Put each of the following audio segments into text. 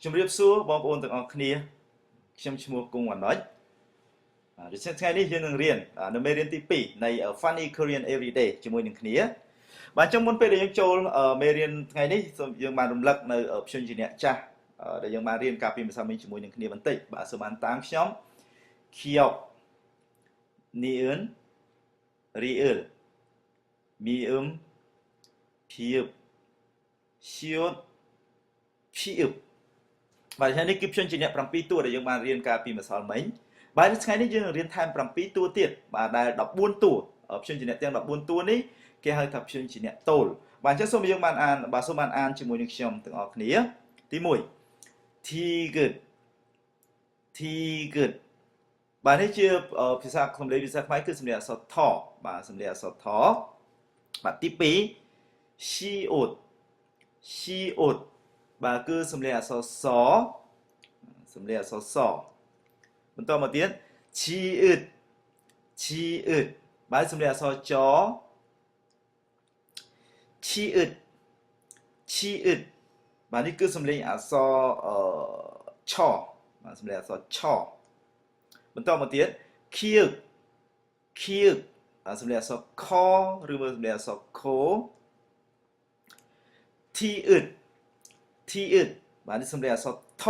ជំរាបសួរបងប្អូនទាំងអស់គ្នាខ្ញុំឈ្មោះគង់វណ្ណុចដូច្នេះថ្ងៃនេះយើងនឹងរៀននៅមេរៀនទី2នៃ Funny Korean Everyday ជាមួយនឹងគ្នាបាទអញ្ចឹងមុនពេលដែលយើងចូលមេរៀនថ្ងៃនេះសូមយើងបានរំលឹកនៅព្យញ្ជនៈចាស់ដែលយើងបានរៀនកាលពីម្សិលមិញជាមួយនឹងគ្នាបន្តិចបាទសូមបានតាមខ្ញុំ Kyok Niun Riul Mium Phiup Siut Phiup បាទថ្ងៃនេះគឺព្យញ្ជនៈ7តួដែលយើងបានរៀនកាលពីម្សិលមិញបាទថ្ងៃនេះយើងនឹងរៀនថែម7តួទៀតបាទដែល14តួព្យញ្ជនៈទាំង14តួនេះគេហៅថាព្យញ្ជនៈតូលបាទអញ្ចឹងសូមយើងបានអានបាទសូមបានអានជាមួយនឹងខ្ញុំទាំងអស់គ្នាទី1 Tigut Tigut បាទនេះជាភាសាសំឡេងភាសាខ្មែរគឺសំឡេងអក្សរថបាទសំឡេងអក្សរថបាទទី2 Siut Siut បាទគឺសំឡេងអក្សរសសំឡេងអក្សរសបន្តមកទៀត Chiut Chiut បាទសំឡេងអក្សរច Chiut Chiut បាទនេះគឺសំឡេងអក្សរឆបាទសំឡេងអក្សរឆបន្តមកទៀត Kyuk Kyuk សំឡេងអក្សរខឬមួយសំឡេងអក្សរខ Tiut Tiut បាទនេះសំឡេងអក្សរថ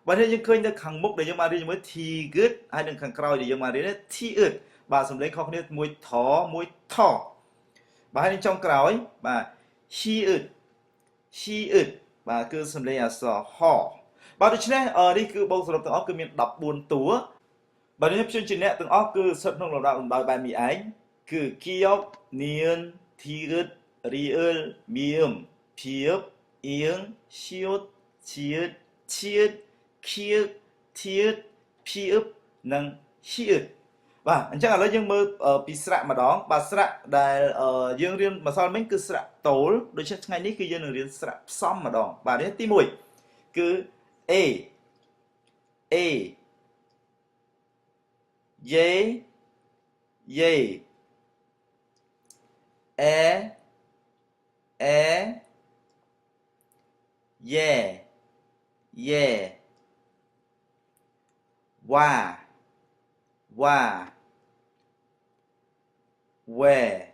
បាទនេះយើងឃើញនៅខាងមុខដែលយើងបានរៀនជាមួយ Tigut ហើយនៅខាងក្រោយដែលយើងបានរៀន Tiut បាទសំឡេងខុសគ្នាមួយថមួយថបាទហើយចុងក្រោយបាទ Chiut Chiut បាទគឺសំឡេងអក្សរហបាទដូច្នេះនេះគឺបូកសរុបទាំងអស់គឺមាន14តួបាទនេះព្យញ្ជនៈទាំងអស់គឺស្ថិតក្នុងលំដាប់បែបនេះឯងគឺ Kyok Niun Tigut Riul Mium Phiup Ieng Siut Chiut Chiut Kyuk Tiut Phiup និង Chiut បាទអញ្ចឹងឥឡូវយើងមើលពីស្រៈម្ដងបាទស្រៈដែលយើងរៀនម្សិលមិញគឺស្រៈតូលដូច្នេះថ្ងៃនេះគឺយើងនឹងរៀនស្រៈផ្សំម្ដងបាទនេះទី1គឺ A A Yay Yay E Yeah Yeah Wow Wow Where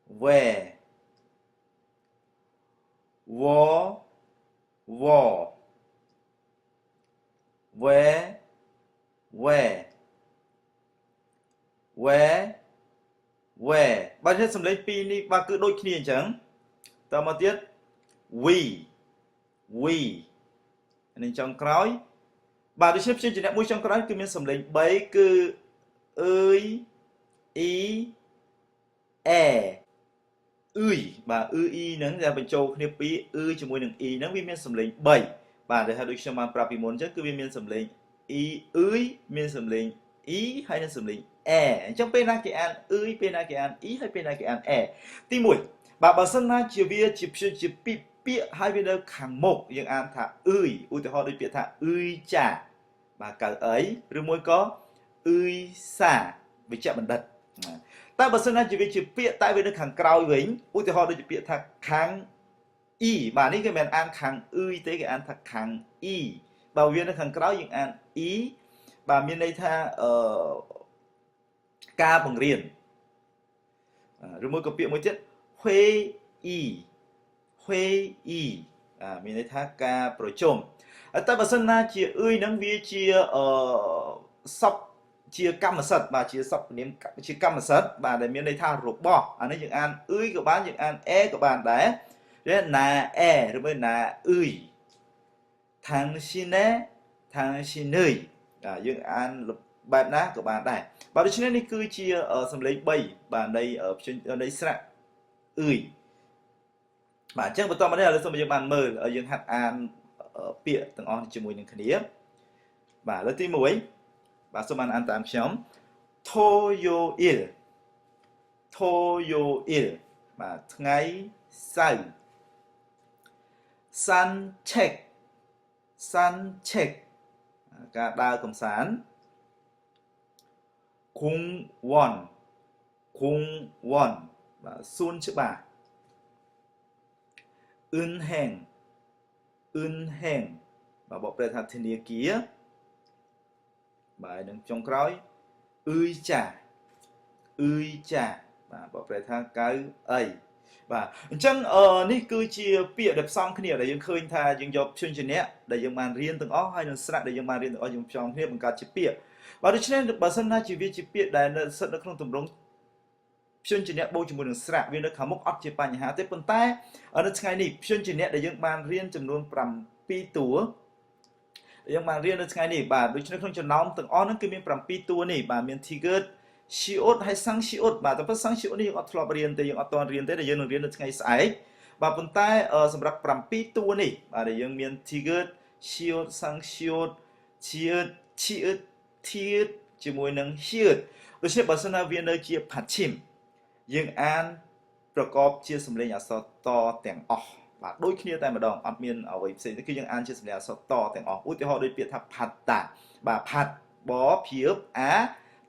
War Whereបាទនេះសំឡេងពីរនេះបាទគឺដូចគ្នាអញ្ចឹងតមកទៀត we នេះចុងក្រោយបាទដូច្នេះព្យញ្ជនៈមួយចុងក្រោយគឺមានសំឡេង3គឺអើយអ៊ីអែអ៊ឺយបាទអ៊ឺអ៊ីហ្នឹងដែលបញ្ចូលគ្នាពីរអ៊ឺជាមួយនឹងអ៊ីហ្នឹងវាមានសំឡេង3បាទដែលថាដូចខ្ញុំបានប្រាប់ពីមុនអញ្ចឹងគឺវាមានសំឡេងអ៊ីអ៊ឺយមានសំឡេងអ៊ីហើយនិងសំឡេងអែអញ្ចឹងពេលណាគេអានអ៊ឺយពេលណាគេអានអ៊ីហើយពេលណាគេអានអែទី1បាទបើសិនណាជាវាជាព្យញ្ជនៈពាក្យហើយវានៅខាងមុខយើងអានថាអ៊ឺយឧទាហរណ៍ដូចពាក្យថាអ៊ឺយចាបាទកៅអីឬមួយក៏អ៊ឺយសាវិជ្ជបណ្ឌិតតែបើសិនណាជាវាជាពាក្យតែវានៅខាងក្រោយវិញឧទាហរណ៍ដូចជាពាក្យថាខាងអ៊ីបាទនេះគេមិនអានខាងអ៊ឺយទេគេអានថាខាងអ៊ីបើវានៅខាងក្រោយយើងអានអ៊ីបាទមានន័យថាការបង្រៀនឬមួយក៏ពាក្យមួយទៀតហွေអ៊ីមានន័យថាការប្រជុំតែបើសិនណាជាអ៊ឺយហ្នឹងវាជាសពជាកម្មសិទ្ធិបាទជាសព្វនាមជាកម្មសិទ្ធិបាទដែលមានន័យថារបស់អានេះយើងអានអ៊ឺយក៏បានយើងអានអែក៏បានដែរណាអែឬមួយណាអ៊ឺយថាងស៊ីណេថាងស៊ីនឺយយើងអានបែបណាក៏បានដែរបាទដូច្នេះនេះគឺជាសំឡេង3បាទនៃស្រៈអ៊ឺយបាទអញ្ចឹងបន្តមកនេះឥឡូវសូមយើងបានមើលយើងហាត់អានពាក្យទាំងអស់ជាមួយនឹងគ្នាបាទឥឡូវទី1បាទសូមអានតាមខ្ញុំ Toyoil បាទថ្ងៃសៅរ៍ Sun check ការដើរកម្សាន្ត Kungwon បាទសួនច្បារ Eunhaeng បាទបកប្រែថាធនាគារបាទនឹងចុងក្រោយអ៊ឺចាបាទបកប្រែថាកៅអីបាទអញ្ចឹងនេះគឺជាពាក្យដែលផ្សំគ្នាដែលយើងឃើញថាយើងយកព្យញ្ជនៈដែលយើងបានរៀនទាំងអស់ហើយនឹងស្រៈដែលយើងបានរៀនទាំងអស់យើងផ្សំគ្នាបង្កើតជាពាក្យបាទដូច្នេះបើសិនណាជាវាជាពាក្យដែលស្ថិតនៅក្នុងទម្រង់ព្យញ្ជនៈបូកជាមួយនឹងស្រៈវានៅខាងមុខអត់ជាបញ្ហាទេប៉ុន្តែនៅថ្ងៃនេះព្យញ្ជនៈដែលយើងបានរៀនចំនួន7តួយើងបានរៀននៅថ្ងៃនេះបាទដូច្នេះក្នុងចំណោមទាំងអស់ហ្នឹងគឺមាន7តួនេះបាទមាន Tigert Shiot ហើយ Sangshiot បាទតែប៉ុន្តែ Sangshiot នេះយើងអត់ធ្លាប់រៀនទេយើងអត់ទាន់រៀនទេដែលយើងនឹងរៀននៅថ្ងៃស្អែកបាទប៉ុន្តែសម្រាប់7តួនេះបាទដែលយើងមាន Tigert Shiot Sangshiot Chiet ជាមួយនឹង Hiet ដូច្នេះបើសិនណាវានៅជាផាឈិមយើងអានប្រកបជាសំឡេងអក្សរតទាំងអស់បាទដូចគ្នាតែម្ដងអត់មានអ្វីផ្សេងទេគឺយើងអានជាសំឡេងអក្សរតទាំងអស់ឧទាហរណ៍ដូចពាក្យថាផាត់តាបាទផាត់បភៀបអា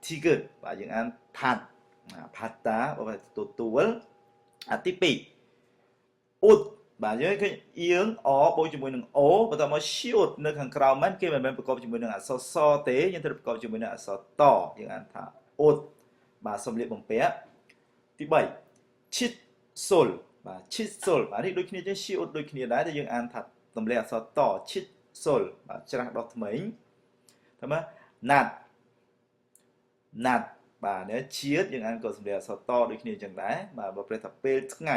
Tigert បាទយើងអានផាត់ផាត់តាបើទទួលទី2អ៊ុតបាទយើងឃើញអៀងអបូកជាមួយនឹងអូបន្តមក shield នៅខាងក្រោមហ្នឹងគេមិនមែនប្រកបជាមួយនឹងអក្សរសទេយើងត្រូវប្រកបជាមួយនឹងអក្សរតយើងអានថាអ៊ុតបាទសំលៀកបំពាក់ទី3 chit sol បាទ chit sol បាទនេះដូចគ្នាទេ shield ដូចគ្នាដែរតែយើងអានថាទម្លាក់អក្សរត chit sol បាទច្រាស់ដោះថ្មីថាមក nat បាទនេះជាតិយើងអានក៏សំឡេងអក្សរតដូចគ្នាអញ្ចឹងដែរបាទបើប្រែថាពេលថ្ងៃ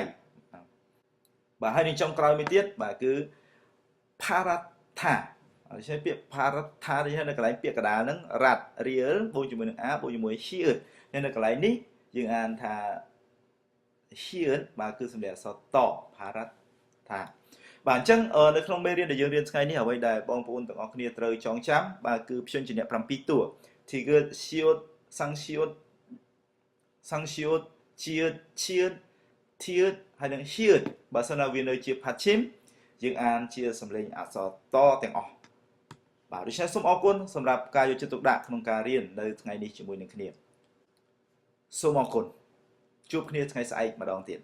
បាទហើយនឹងចុងក្រោយមួយទៀតបាទគឺ paratha អញ្ចឹងពាក្យ paratha នេះនៅកន្លែងពាក្យកណ្ដាលហ្នឹងរ៉ាត់រៀលបូកជាមួយនឹង a បូកជាមួយ hiet នៅកន្លែងនេះយើងអានថា hiet បាទគឺសំឡេងអក្សរត paratha បាទអញ្ចឹងនៅក្នុងមេរៀនដែលយើងរៀនថ្ងៃនេះអ្វីដែលបងប្អូនទាំងអស់គ្នាត្រូវចងចាំបាទគឺព្យញ្ជនៈ7តួ Tigert Shiot Sangshiot Chiet ហើយនឹង Hiet បើសិនណាវានៅជាផាត់ឈិមយើងអានជាសំឡេងអក្សរតទាំងអស់បាទដូច្នេះសូមអរគុណសម្រាប់ការយកចិត្តទុកដាក់ក្នុងការរៀននៅថ្ងៃនេះជាមួយនឹងគ្នាសូមអរគុណជួបគ្នាថ្ងៃស្អែកម្ដងទៀត